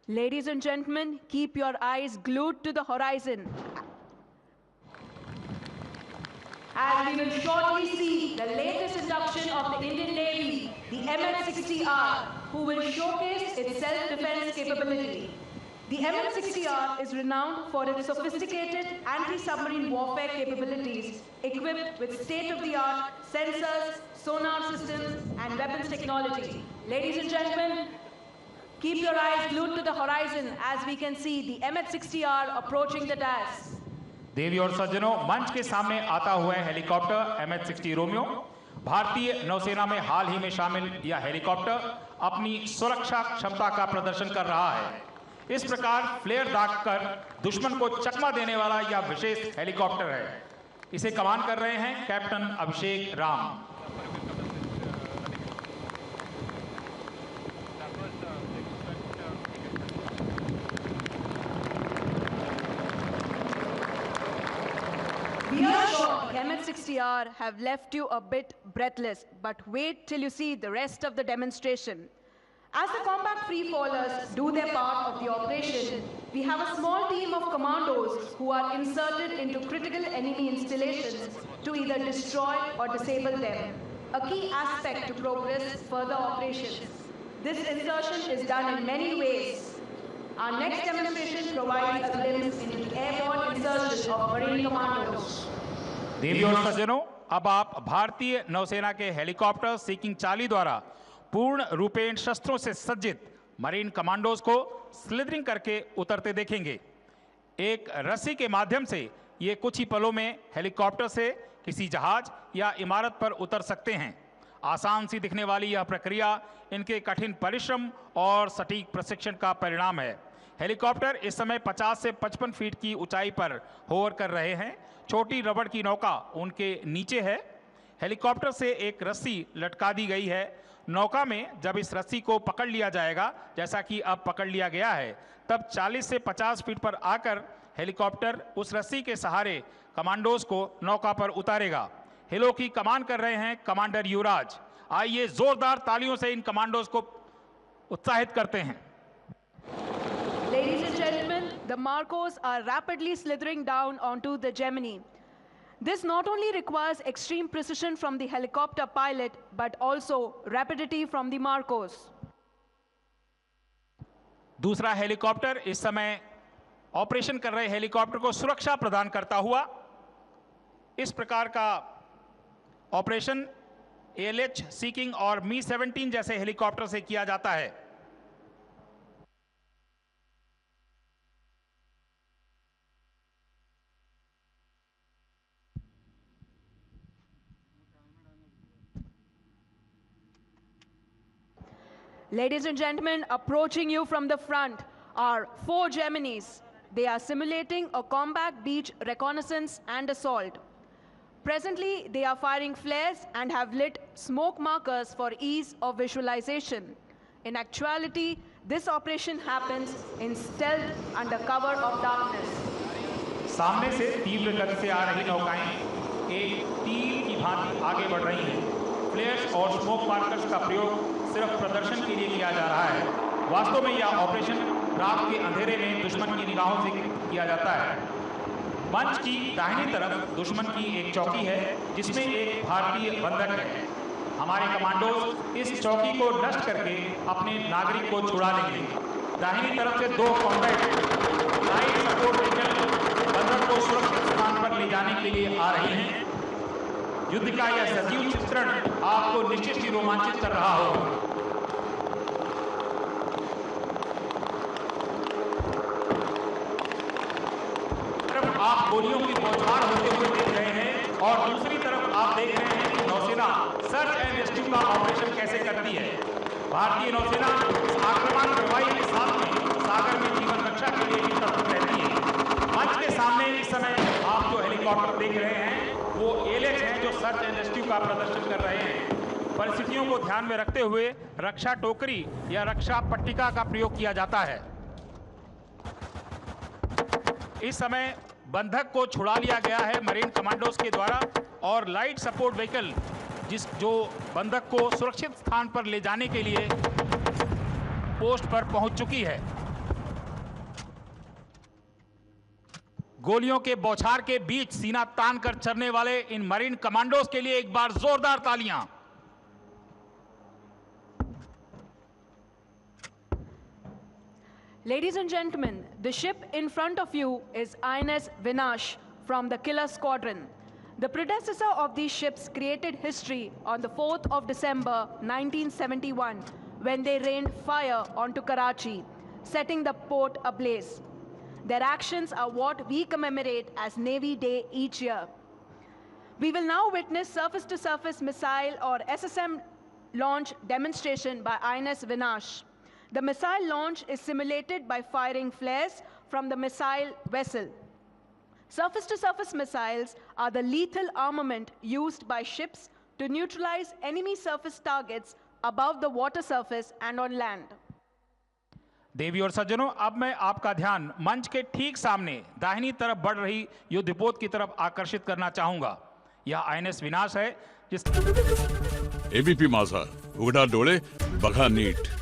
Ladies and gentlemen, keep your eyes glued to the horizon, as we will shortly see the latest induction of the Indian Navy, the MH-60R, who will showcase its self-defense capability. The MH-60R is renowned for its sophisticated anti-submarine warfare capabilities, equipped with state-of-the-art sensors, sonar systems, and weapons technology. Ladies and gentlemen, keep your eyes glued to the horizon as we can see the MH-60R approaching the dais. देवी और सज्जनों, मंच के सामने आता हुआ है helicopter MH-60 Romeo. भारतीय नौसेना में हाल ही में शामिल यह हेलीकॉप्टर अपनी सुरक्षा क्षमता का प्रदर्शन कर रहा है। इस प्रकार फ्लेयर दागकर दुश्मन को चकमा देने वाला यह विशेष हेलीकॉप्टर है। इसे कमान कर रहे हैं captain Abhishek Ram. We are sure the MH-60R have left you a bit breathless, but wait till you see the rest of the demonstration. As the combat free-fallers do their part of the operation, we have a small team of commandos who are inserted into critical enemy installations to either destroy or disable them, a key aspect to progress further operations. This insertion is done in many ways. Our next demonstration provides a glimpse into the airborne insertion of Marine commandos. देवी और सज्जनों, अब आप भारतीय नौसेना के helicopter seeking 40 द्वारा पूर्ण रूपेण शस्त्रों से सज्जित मरीन कमांडोज को स्लिदरिंग करके उतरते देखेंगे। एक रस्सी के माध्यम से ये कुछ ही पलों में हेलीकॉप्टर से किसी जहाज या इमारत पर उतर सकते हैं। आसान सी दिखने वाली यह प्रक्रिया इनके कठिन परिश्रम और सटीक प्रशिक्षण का परिणाम है। हेलीकॉप्टर इस समय 50 से 55 फीट की ऊंचाई पर होवर कर रहे हैं। छोटी रबड़ की नौका उनके नीचे है। हेलीकॉप्टर से एक रस्सी लटका दी गई है। नौका में जब इस रस्सी को पकड़ लिया जाएगा, जैसा कि अब पकड़ लिया गया है, तब 40 से 50 फीट पर आकर हेलीकॉप्टर उस रस्सी के सहारे कमांडोज को नौका पर उतारेगा। हेलो की कमान कर रहे हैं कमांडर युवराज। आइए जोरदार तालियों से इन कमांडोज को उत्साहित करते हैं। Ladies and gentlemen, the Marcos are rapidly slithering down onto the Gemini. This not only requires extreme precision from the helicopter pilot, but also rapidity from the Marcos. दूसरा हेलीकॉप्टर इस समय ऑपरेशन कर रहे helicopter को सुरक्षा प्रदान करता हुआ। इस प्रकार का ऑपरेशन ALH सीकिंग और Mi-17 जैसे हेलीकॉप्टर से किया जाता है। Ladies and gentlemen, approaching you from the front are 4 Geminis. They are simulating a combat beach reconnaissance and assault. Presently, they are firing flares and have lit smoke markers for ease of visualization. In actuality, this operation happens in stealth under cover of darkness. सामने से तीव्र गति से आ रही नौकाएं एक तीर की भांति आगे बढ़ रही हैं। फ्लेयर्स और स्मोक मार्कर्स का प्रयोग सिर्फ प्रदर्शन के लिए किया जा रहा है। वास्तव में यह ऑपरेशन रात के अंधेरे में दुश्मन की निगाहों से किया जाता है। मंच की दाहिनी तरफ दुश्मन की एक चौकी है जिसमें एक भारतीय बंधक है। हमारे कमांडोज इस चौकी को नष्ट करके अपने नागरिक को छुड़ा लेंगे। दाहिनी तरफ से 2 कॉम्बैट लाइट सपोर्ट व्हीकल बंधक को सुरक्षित स्थान पर ले जाने के लिए आ रही हैं। युद्ध का यह सजीव चित्रण आपको निश्चित ही रोमांचित कर रहा होगा। तरफ आप गोलियों की बौछार होते हुए देख रहे हैं और दूसरी तरफ आप देख रहे हैं कि नौसेना सर्च एंड रेस्क्यू का ऑपरेशन कैसे करती है। भारतीय नौसेना इस आक्रमण कार्रवाई के साथ में सागर में जीवन रक्षा के लिए भी तत्पर रहती है। मंच के सामने इस समय आप जो हेलीकॉप्टर देख रहे हैं वो ALH हैं जो सर्च एंड रेस्क्यू का प्रदर्शन कर रहे हैं। परिस्थितियों को ध्यान में रखते हुए रक्षा टोकरी या रक्षा पट्टिका का प्रयोग किया जाता है। इस समय बंधक को छुड़ा लिया गया है मरीन कमांडोज के द्वारा और लाइट सपोर्ट व्हीकल जो बंधक को सुरक्षित स्थान पर ले जाने के लिए पोस्ट पर पहुंच चुकी है। गोलियों के बौछार के बीच सीना तान कर चलने वाले इन मरीन कमांडोज के लिए एक बार जोरदार तालियां। Ladies and gentlemen, the ship in front of you is INS Vinash from the Killer Squadron. The predecessor of these ships created history on the 4th of December 1971 when they rained fire onto Karachi, setting the port ablaze. Their actions are what we commemorate as Navy Day each year. We will now witness surface-to-surface missile or SSM launch demonstration by INS Vinash. The missile launch is simulated by firing flares from the missile vessel. Surface-to-surface missiles are the lethal armament used by ships to neutralize enemy surface targets above the water surface and on land. देवी और सज्जनों, अब मैं आपका ध्यान मंच के ठीक सामने दाहिनी तरफ बढ़ रही युद्धपोत की तरफ आकर्षित करना चाहूंगा। यह आईएनएस विनाश है जिस एबीपी माझा उघडा डोळे बघा नीट।